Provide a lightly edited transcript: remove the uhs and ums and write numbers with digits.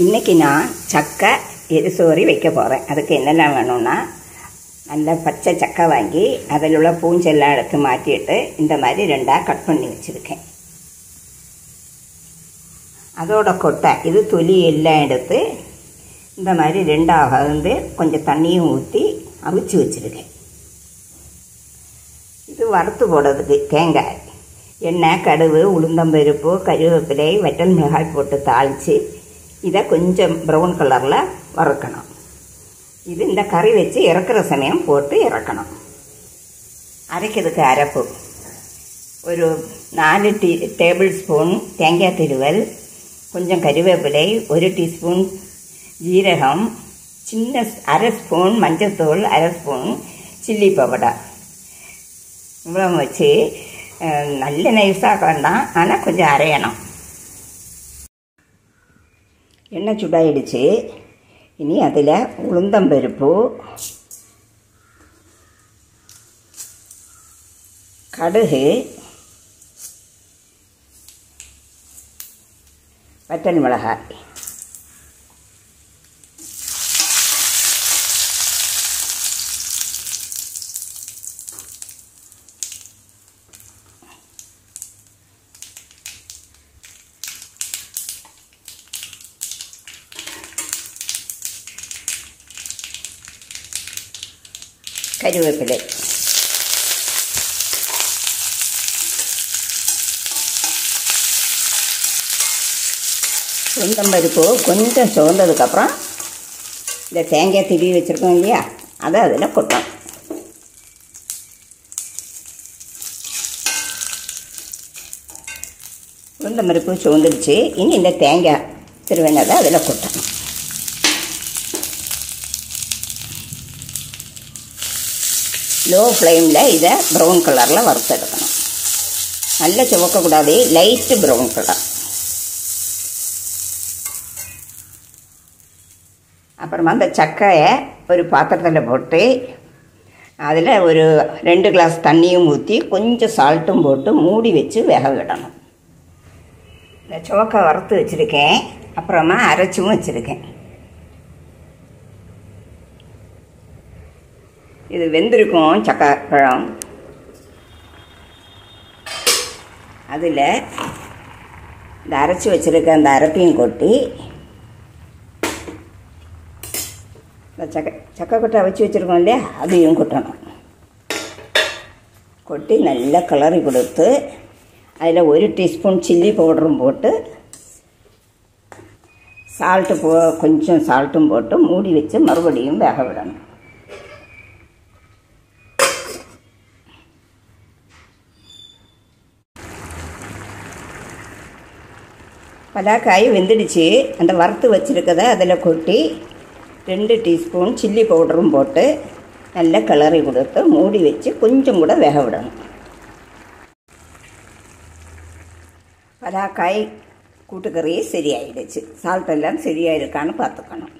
இன்றைக்கி நான் சக்கை எரிசோறு வைக்க போகிறேன். அதுக்கு என்னெல்லாம் வேணும்னா, நல்ல பச்சை சக்கை வாங்கி அதில் உள்ள பூஞ்செல்லாம் எடுத்து மாற்றிட்டு இந்த மாதிரி ரெண்டாக கட் பண்ணி வச்சுருக்கேன். அதோட கொட்டை இது தொலி எல்லாம் எடுத்து இந்த மாதிரி ரெண்டாக வந்து கொஞ்சம் தண்ணியும் ஊற்றி அவிச்சு வச்சுருக்கேன். இது வறுத்து போடுறதுக்கு தேங்காய், எண்ணெய், கடுகு, உளுந்தம்பருப்பு, கருவேப்பிலை, வற்றல் மிளகாய் போட்டு தாளித்து இதை கொஞ்சம் ப்ரௌன் கலரில் வறுக்கணும். இது இந்த கறி வச்சு இறக்குற சமயம் போட்டு இறக்கணும். அரைக்கிறதுக்கு அரைப்பு ஒரு 4 டேபிள் ஸ்பூன் தேங்காய் திருவல், கொஞ்சம் கருவேப்பிலை, 1 டீஸ்பூன் ஜீரகம், சின்ன அரை ஸ்பூன் மஞ்சள்தூள், அரை ஸ்பூன் சில்லி பவுடர், இவ்வளோ வச்சு நல்ல நைஸாக வேண்டாம், ஆனால் கொஞ்சம் அரையணும். எண்ணெய் சூடாயிடுச்சு. இனி அதில் உளுந்தம்பருப்பு, கடுகு, வற்றல் மிளகாய், கருவேப்பிலை, உளுந்தம்பருப்பு கொஞ்சம் சோர்ந்ததுக்கப்புறம் இந்த தேங்காய் திருவி வச்சுருக்கோம் இல்லையா, அதை அதில் கொட்டணும். உளுந்தம்பருப்பு சோர்ந்துடுச்சு. இனி இந்த தேங்காய் திருவினதை அதில் கொட்டணும். லோ ஃப்ளேமில் இதை ப்ரௌன் கலரில் வறுத்தெடுக்கணும். நல்லா சிவக்கக்கூடாது, லைட்டு ப்ரௌன் கலர். அப்புறமா அந்த சக்கையை ஒரு பாத்திரத்தில் போட்டு அதில் ஒரு 2 கிளாஸ் தண்ணியும் ஊற்றி கொஞ்சம் சால்ட்டும் போட்டு மூடி வச்சு வேக விடணும். இந்த சுவக்கை வறுத்து வச்சுருக்கேன், அப்புறமா அரைச்சும் வச்சுருக்கேன். இது வெந்திருக்கும் சக்கை பழம். அதில் இந்த அரைச்சி வச்சுருக்க அந்த அரைப்பையும் கொட்டி இந்த சக்கை கொட்டை வச்சு வச்சுருக்கோம் இல்லையா, அதையும் கொட்டணும். கொட்டி நல்லா கிளறி கொடுத்து அதில் 1 டீஸ்பூன் சில்லி பவுடரும் போட்டு கொஞ்சம் சால்ட்டும் போட்டு மூடி வச்சு மறுபடியும் வேக விடணும். பலாக்காய் வெந்துடுச்சு. அந்த வறுத்து வச்சுருக்கதை அதில் கொட்டி 2 டீஸ்பூன் சில்லி பவுடரும் போட்டு நல்லா கிளறி கொடுத்து மூடி வச்சு கொஞ்சம் கூட வேக விடணும். பலாக்காய் கூட்டுக்கறி சரியாயிடுச்சு. சால்ட் எல்லாம் சரியாக இருக்கான்னு பார்த்துக்கணும்.